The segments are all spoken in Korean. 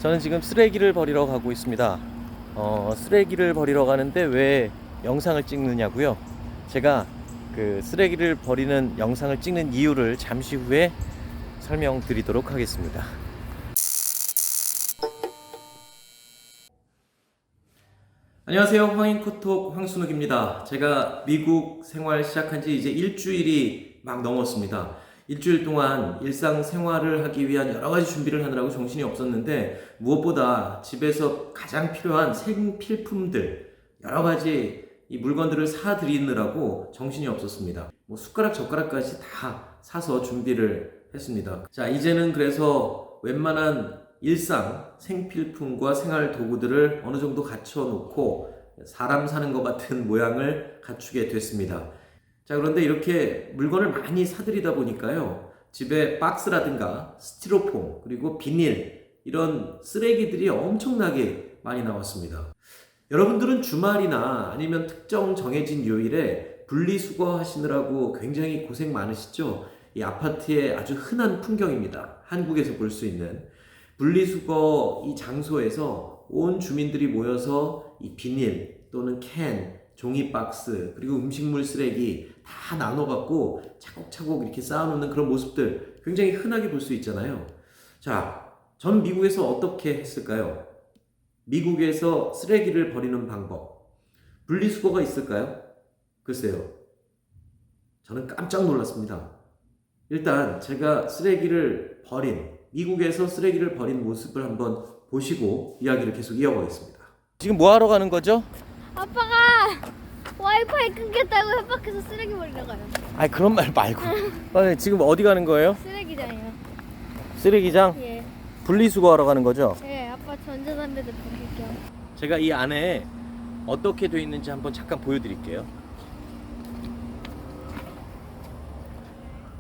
저는 지금 쓰레기를 버리러 가고 있습니다. 쓰레기를 버리러 가는데 왜 영상을 찍느냐고요? 제가 그 쓰레기를 버리는 영상을 찍는 이유를 잠시 후에 설명드리도록 하겠습니다. 안녕하세요. 황인코톡 황순욱입니다. 제가 미국 생활 시작한 지 이제 일주일이 막 넘었습니다. 일주일 동안 일상생활을 하기 위한 여러 가지 준비를 하느라고 정신이 없었는데, 무엇보다 집에서 가장 필요한 생필품들, 여러 가지 이 물건들을 사드리느라고 정신이 없었습니다. 숟가락 젓가락까지 다 사서 준비를 했습니다. 자, 이제는 그래서 웬만한 일상 생필품과 생활 도구들을 어느 정도 갖춰놓고 사람 사는 것 같은 모양을 갖추게 됐습니다. 자, 그런데 이렇게 물건을 많이 사들이다 보니까요, 집에 박스라든가 스티로폼 그리고 비닐, 이런 쓰레기들이 엄청나게 많이 나왔습니다. 여러분들은 주말이나 아니면 특정 정해진 요일에 분리수거 하시느라고 굉장히 고생 많으시죠? 이 아파트의 아주 흔한 풍경입니다. 한국에서 볼 수 있는 분리수거 이 장소에서 온 주민들이 모여서 이 비닐 또는 캔, 종이박스, 그리고 음식물 쓰레기 다 나눠갖고 차곡차곡 이렇게 쌓아놓는 그런 모습들 굉장히 흔하게 볼 수 있잖아요. 자, 전 미국에서 어떻게 했을까요? 미국에서 쓰레기를 버리는 방법, 분리수거가 있을까요? 글쎄요, 저는 깜짝 놀랐습니다. 일단 제가 미국에서 쓰레기를 버린 모습을 한번 보시고 이야기를 계속 이어가겠습니다. 지금 뭐 하러 가는 거죠? 아빠가 와이파이 끊겼다고 협박해서 쓰레기 버리러 가요. 아니, 그런 말 말고. 아니, 지금 어디 가는 거예요? 쓰레기장이요. 쓰레기장? 예. 분리수거하러 가는 거죠? 예, 아빠 전자담배도 버릴 겸. 제가 이 안에 어떻게 되어 있는지 한번 잠깐 보여드릴게요.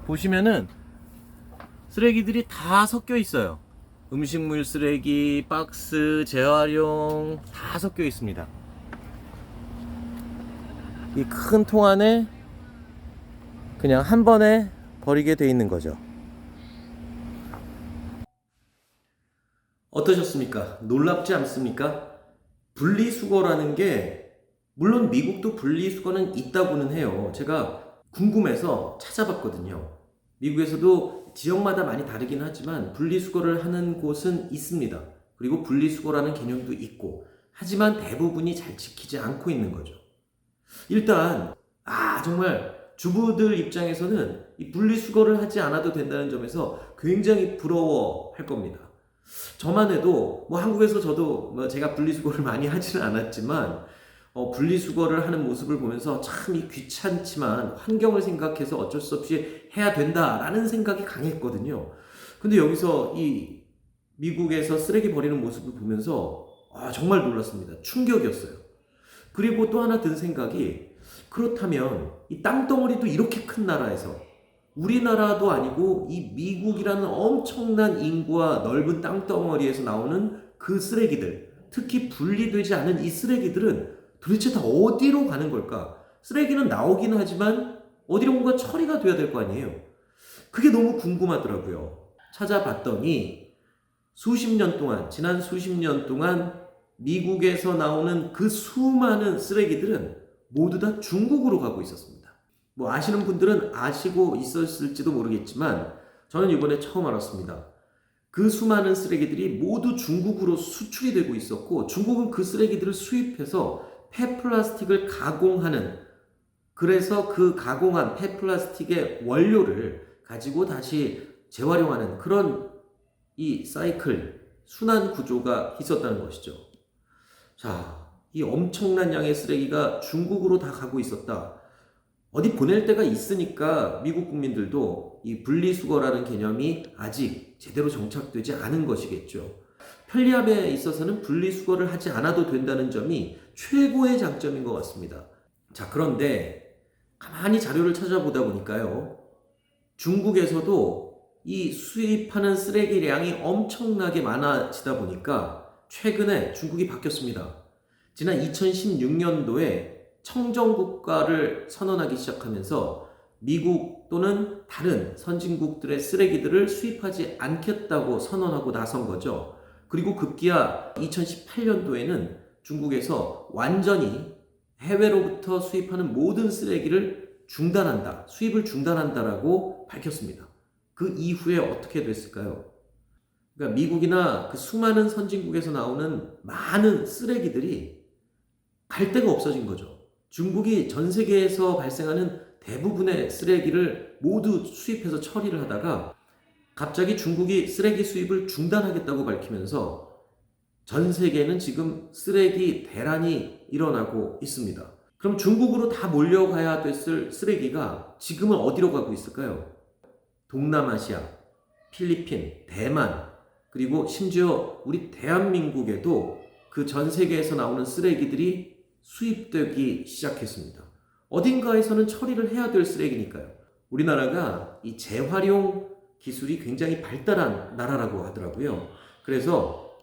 보시면은 쓰레기들이 다 섞여 있어요. 음식물 쓰레기, 박스, 재활용 다 섞여 있습니다. 이 큰 통 안에 그냥 한 번에 버리게 돼 있는 거죠. 어떠셨습니까? 놀랍지 않습니까? 분리수거라는 게, 물론 미국도 분리수거는 있다고는 해요. 제가 궁금해서 찾아봤거든요. 미국에서도 지역마다 많이 다르긴 하지만 분리수거를 하는 곳은 있습니다. 그리고 분리수거라는 개념도 있고, 하지만 대부분이 잘 지키지 않고 있는 거죠. 일단 정말 주부들 입장에서는 이 분리수거를 하지 않아도 된다는 점에서 굉장히 부러워할 겁니다. 저만 해도 한국에서 저도 제가 분리수거를 많이 하지는 않았지만 분리수거를 하는 모습을 보면서 참 귀찮지만 환경을 생각해서 어쩔 수 없이 해야 된다라는 생각이 강했거든요. 근데 여기서 이 미국에서 쓰레기 버리는 모습을 보면서 정말 놀랐습니다. 충격이었어요. 그리고 또 하나 든 생각이, 그렇다면 이 땅덩어리도 이렇게 큰 나라에서, 우리나라도 아니고 이 미국이라는 엄청난 인구와 넓은 땅덩어리에서 나오는 그 쓰레기들, 특히 분리되지 않은 이 쓰레기들은 도대체 다 어디로 가는 걸까? 쓰레기는 나오긴 하지만 어디론가 처리가 돼야 될 거 아니에요. 그게 너무 궁금하더라고요. 찾아봤더니 지난 수십 년 동안 미국에서 나오는 그 수많은 쓰레기들은 모두 다 중국으로 가고 있었습니다. 아시는 분들은 아시고 있었을지도 모르겠지만 저는 이번에 처음 알았습니다. 그 수많은 쓰레기들이 모두 중국으로 수출이 되고 있었고, 중국은 그 쓰레기들을 수입해서 폐플라스틱을 가공하는, 그래서 그 가공한 폐플라스틱의 원료를 가지고 다시 재활용하는 그런 이 사이클, 순환 구조가 있었다는 것이죠. 자, 이 엄청난 양의 쓰레기가 중국으로 다 가고 있었다. 어디 보낼 데가 있으니까 미국 국민들도 이 분리수거라는 개념이 아직 제대로 정착되지 않은 것이겠죠. 편리함에 있어서는 분리수거를 하지 않아도 된다는 점이 최고의 장점인 것 같습니다. 자, 그런데 가만히 자료를 찾아보다 보니까요, 중국에서도 이 수입하는 쓰레기량이 엄청나게 많아지다 보니까 최근에 중국이 바뀌었습니다. 지난 2016년도에 청정국가를 선언하기 시작하면서 미국 또는 다른 선진국들의 쓰레기들을 수입하지 않겠다고 선언하고 나선 거죠. 그리고 급기야 2018년도에는 중국에서 완전히 해외로부터 수입하는 모든 쓰레기를 중단한다, 수입을 중단한다라고 밝혔습니다. 그 이후에 어떻게 됐을까요? 그러니까 미국이나 그 수많은 선진국에서 나오는 많은 쓰레기들이 갈 데가 없어진 거죠. 중국이 전 세계에서 발생하는 대부분의 쓰레기를 모두 수입해서 처리를 하다가 갑자기 중국이 쓰레기 수입을 중단하겠다고 밝히면서 전 세계는 지금 쓰레기 대란이 일어나고 있습니다. 그럼 중국으로 다 몰려가야 됐을 쓰레기가 지금은 어디로 가고 있을까요? 동남아시아, 필리핀, 대만, 그리고 심지어 우리 대한민국에도 그 전 세계에서 나오는 쓰레기들이 수입되기 시작했습니다. 어딘가에서는 처리를 해야 될 쓰레기니까요. 우리나라가 이 재활용 기술이 굉장히 발달한 나라라고 하더라고요. 그래서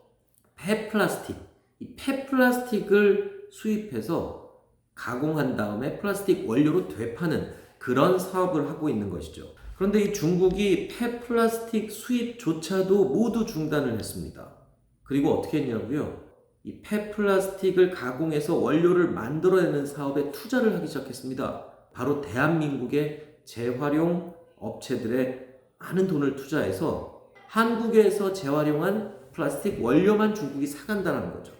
폐플라스틱, 이 폐플라스틱을 수입해서 가공한 다음에 플라스틱 원료로 되파는 그런 사업을 하고 있는 것이죠. 그런데 이 중국이 폐플라스틱 수입조차도 모두 중단을 했습니다. 그리고 어떻게 했냐고요? 이 폐플라스틱을 가공해서 원료를 만들어내는 사업에 투자를 하기 시작했습니다. 바로 대한민국의 재활용 업체들의 많은 돈을 투자해서 한국에서 재활용한 플라스틱 원료만 중국이 사간다는 거죠.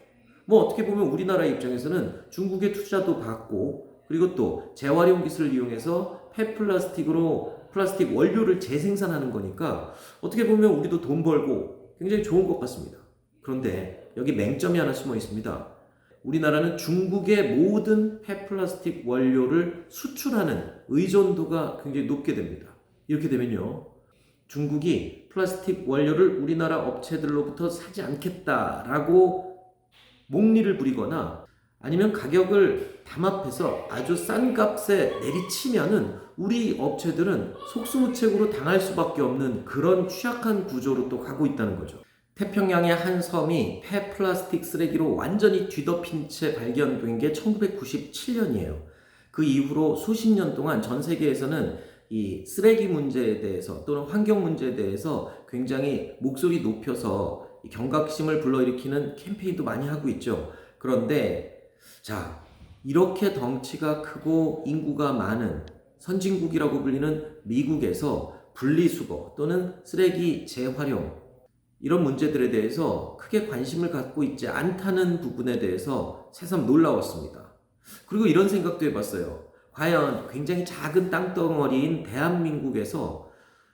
뭐 어떻게 보면 우리나라 입장에서는 중국의 투자도 받고 그리고 또 재활용 기술을 이용해서 폐플라스틱으로 플라스틱 원료를 재생산하는 거니까 어떻게 보면 우리도 돈 벌고 굉장히 좋은 것 같습니다. 그런데 여기 맹점이 하나 숨어 있습니다. 우리나라는 중국의 모든 폐플라스틱 원료를 수출하는 의존도가 굉장히 높게 됩니다. 이렇게 되면요, 중국이 플라스틱 원료를 우리나라 업체들로부터 사지 않겠다라고 목리를 부리거나 아니면 가격을 담합해서 아주 싼 값에 내리치면은 우리 업체들은 속수무책으로 당할 수밖에 없는 그런 취약한 구조로 또 가고 있다는 거죠. 태평양의 한 섬이 폐플라스틱 쓰레기로 완전히 뒤덮인 채 발견된 게 1997년이에요. 그 이후로 수십 년 동안 전 세계에서는 이 쓰레기 문제에 대해서 또는 환경 문제에 대해서 굉장히 목소리 높여서 경각심을 불러일으키는 캠페인도 많이 하고 있죠. 그런데 자, 이렇게 덩치가 크고 인구가 많은 선진국이라고 불리는 미국에서 분리수거 또는 쓰레기 재활용 이런 문제들에 대해서 크게 관심을 갖고 있지 않다는 부분에 대해서 새삼 놀라웠습니다. 그리고 이런 생각도 해봤어요. 과연 굉장히 작은 땅덩어리인 대한민국에서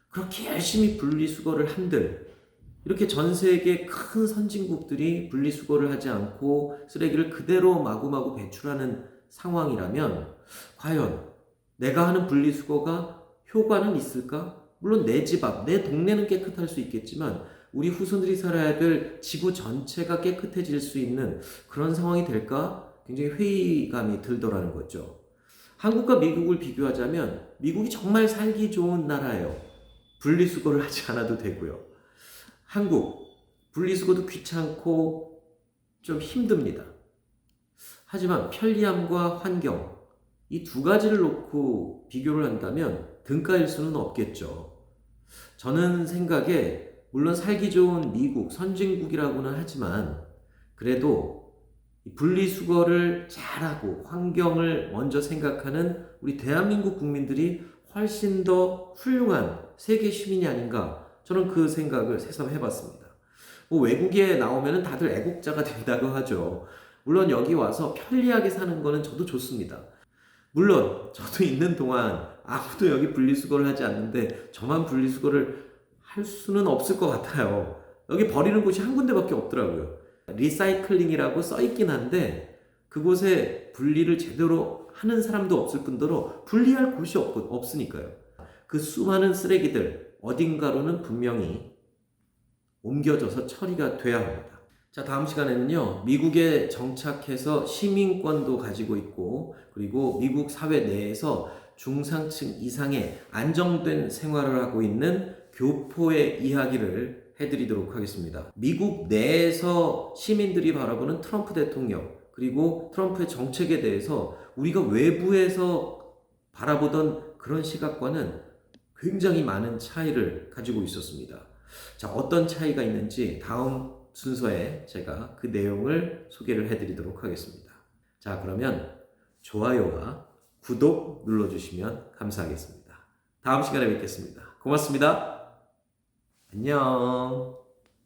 그렇게 열심히 분리수거를 한들 이렇게 전 세계 큰 선진국들이 분리수거를 하지 않고 쓰레기를 그대로 마구마구 배출하는 상황이라면 과연 내가 하는 분리수거가 효과는 있을까? 물론 내 집 앞, 내 동네는 깨끗할 수 있겠지만 우리 후손들이 살아야 될 지구 전체가 깨끗해질 수 있는 그런 상황이 될까? 굉장히 회의감이 들더라는 거죠. 한국과 미국을 비교하자면 미국이 정말 살기 좋은 나라예요. 분리수거를 하지 않아도 되고요. 한국, 분리수거도 귀찮고 좀 힘듭니다. 하지만 편리함과 환경, 이 두 가지를 놓고 비교를 한다면 등가일 수는 없겠죠. 저는 생각에 물론 살기 좋은 미국, 선진국이라고는 하지만 그래도 분리수거를 잘하고 환경을 먼저 생각하는 우리 대한민국 국민들이 훨씬 더 훌륭한 세계 시민이 아닌가 저는 그 생각을 새삼 해봤습니다. 뭐 외국에 나오면 다들 애국자가 된다고 하죠. 물론 여기 와서 편리하게 사는 거는 저도 좋습니다. 물론 저도 있는 동안 아무도 여기 분리수거를 하지 않는데 저만 분리수거를 할 수는 없을 것 같아요. 여기 버리는 곳이 한 군데밖에 없더라고요. 리사이클링이라고 써있긴 한데 그곳에 분리를 제대로 하는 사람도 없을 뿐더러 분리할 곳이 없으니까요. 그 수많은 쓰레기들 어딘가로는 분명히 옮겨져서 처리가 돼야 합니다. 자, 다음 시간에는요, 미국에 정착해서 시민권도 가지고 있고 그리고 미국 사회 내에서 중상층 이상의 안정된 생활을 하고 있는 교포의 이야기를 해드리도록 하겠습니다. 미국 내에서 시민들이 바라보는 트럼프 대통령 그리고 트럼프의 정책에 대해서 우리가 외부에서 바라보던 그런 시각과는 굉장히 많은 차이를 가지고 있었습니다. 자, 어떤 차이가 있는지 다음 순서에 제가 그 내용을 소개를 해드리도록 하겠습니다. 자, 그러면 좋아요와 구독 눌러주시면 감사하겠습니다. 다음 시간에 뵙겠습니다. 고맙습니다. 안녕.